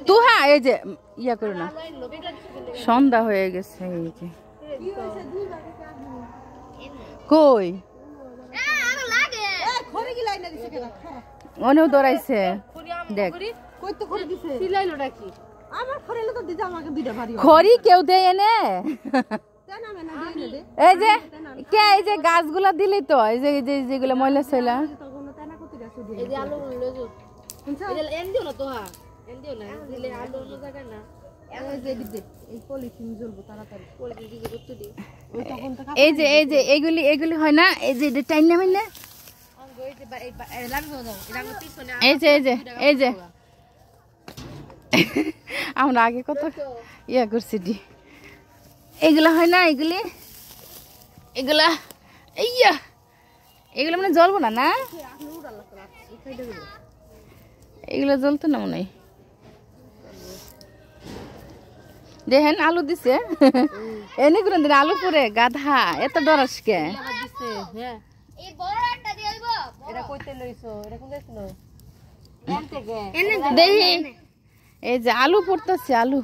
তুহা এই যে ইয়া করো না, সন্ধ্যা হয়ে গেছে। এই যে কই অনেও দৌড়াইছে দেখ। খড়ি কেউ দেয় এনে, এই যে কে এই যে গাছগুলা দিলি তো, এই যে যেগুলো ময়লা সয়লা এই যে এগুলি হয় না, এই যে টাইম না মাইলে এই যে আমরা আগে কত ইয়া করছি ডি, এগুলা হয় না, এগুলা মানে জ্বলবো না না, এগুলো জ্বলতো না মনে হয়। দেখেন আলু দিছে এনে কোন দিন আলু পরে গাধা এত ডরাস কে? এই যে আলু পড়তেছে, আলু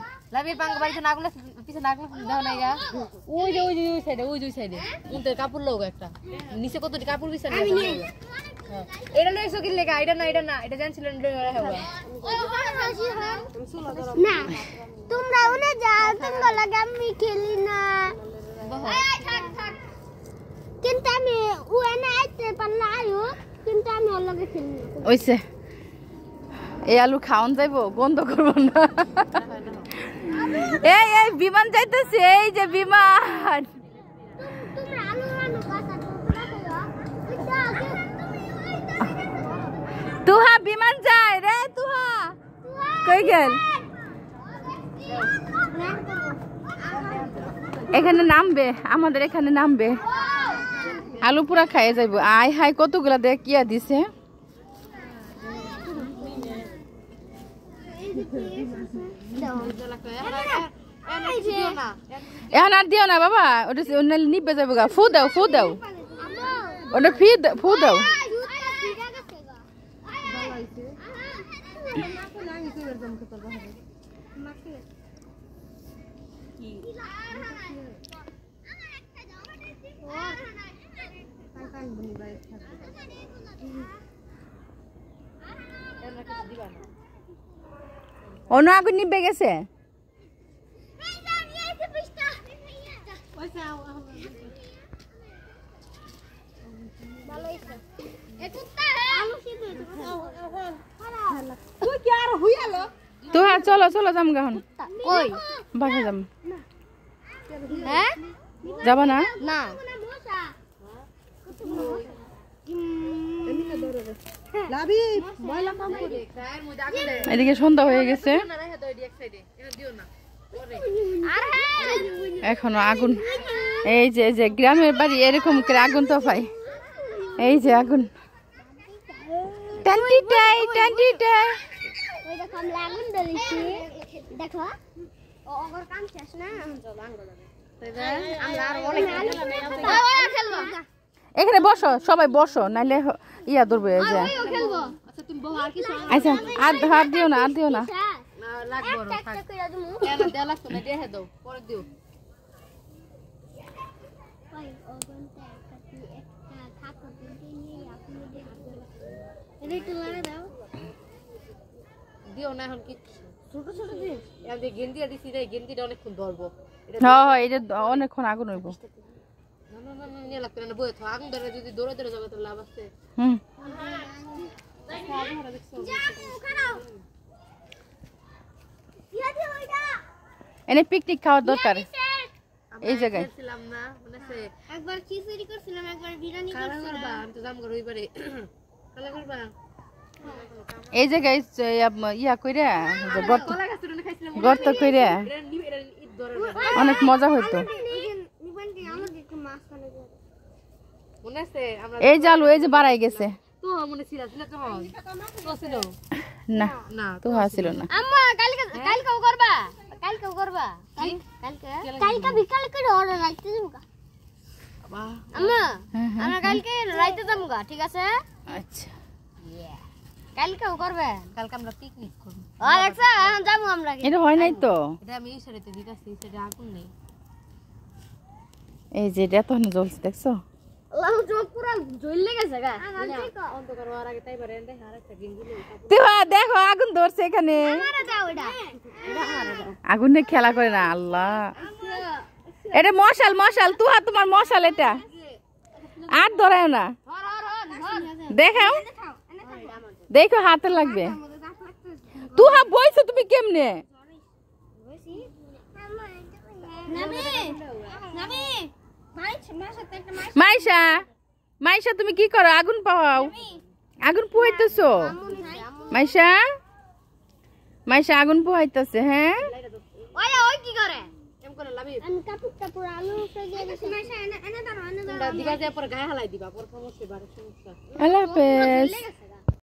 কাপড় লোক একটা নিচে কত কাপড় বিছানা এটা লইছো কি লেগা? এটা না এটা জানছিলেন না তোমরা ওনে যাও, তোমরা লাগে আমি খেলি না, কিন্তু আমি ওনে আইতে পারলা আয়ো, কিন্তু আমি ওর লগে খেলি না। ওইছে এই আলু খাওন যাইবো, গন্ধ করবো না। এই বিমান যাইতেছে, এই যে বিমান, তোমরা আলু রানো কথা তুহা বিমান যায় রে, তুহা কই গেল? এখানে নামবে, আমাদের এখানে নামবে, আলু পুরা খাইয়ে যাইবো। আয় হাই কতগুলা দেখ কিয়া দিছে। এখন আর দিও না বাবা, ওটা নিবে যাবো গা। ফু দাও ওটা ফু দাও। অন্য আগুন নিবে গেছে। তো হ্যাঁ চলো যাম গাহন বাসা যাম। যাবা না? এদিকে সন্ধ্যা হয়ে গেছে, এখনো আগুন। এই যে গ্রামের বাড়ি এরকম করে আগুন তো পাই। এই যে আগুন এখানে বসো, সবাই বসো, নাইলে ইয়া ধরবে। আচ্ছা আর দিও না দিও না। এখন কি ছোট জিনিস গেন্দি দিছি, গেন্দিটা অনেকক্ষণ ধরবো। হ্যাঁ এটা অনেকক্ষণ আগুন হইব। আগুন ধরে যদি দৌড়ে যাবে তো লাভ আছে। এনে পিকনিক খাওয়ার দরকার এই জায়গায়। একবার খিচুড়ি করছিলাম, একবার বিরিয়ানি করছিলাম। আমি তো জাম করব এবারে খালা করবা এই জায়গায় ইয়া কইরা গর্ত কইরা অনেক মজা হইতো। এই জালু এই যে বাড়াই গেছে না, তো হাসিল না। আম্মা কালকেও করবা কালকে বিকালে করে অর্ডার রাখতে দিব। বাবা আম্মা হ্যাঁ, হ্যাঁ, আমরা কালকে রাইতে যামুগা ঠিক আছে আচ্ছা কালকেও করবে কালকে আমরা পিকনিক করব আর একটা এখন যাবো আমরা এটা হয় নাই তো এটা আমি এই সাইডেতে দিতাছি এই সাইডে আগুন নেই এই যে এটা তো জ্বলছে দেখছো আল্লাহ চোখ পুরো জ্বলে গেছে গা অন্ধকার হওয়ার আগে তাই বারে দেখ আরেকটা গেঞ্জি লই তুই দেখো আগুন ধরছে এখানে আমারে দাও এটা আগুনে খেলা করে না আল্লাহ এটা মশাল মশাল তুহা তোমার মশাল এটা আর ধরায় না দেখাও দেখো হাতে লাগবে তুহা বইছো তুমি কেমনে নাবি নাবি মাইছে একটা মাইশা মাইশা তুমি কি করো আগুন পাওয়াও আগুন পুহাইতেছো মাইশা মাইশা আগুন পুহাইতেছে হ্যাঁ ওই কি করে এম করে লামি আমি কাপড় আলু ফ্রিজে দিছি মাইছে এনে দাও এনে দাও দিবা যে পরে গায়ে হালাই দিবা পরে সমস্যা বাড়ে সমস্যা আল্লাহ হাফেজ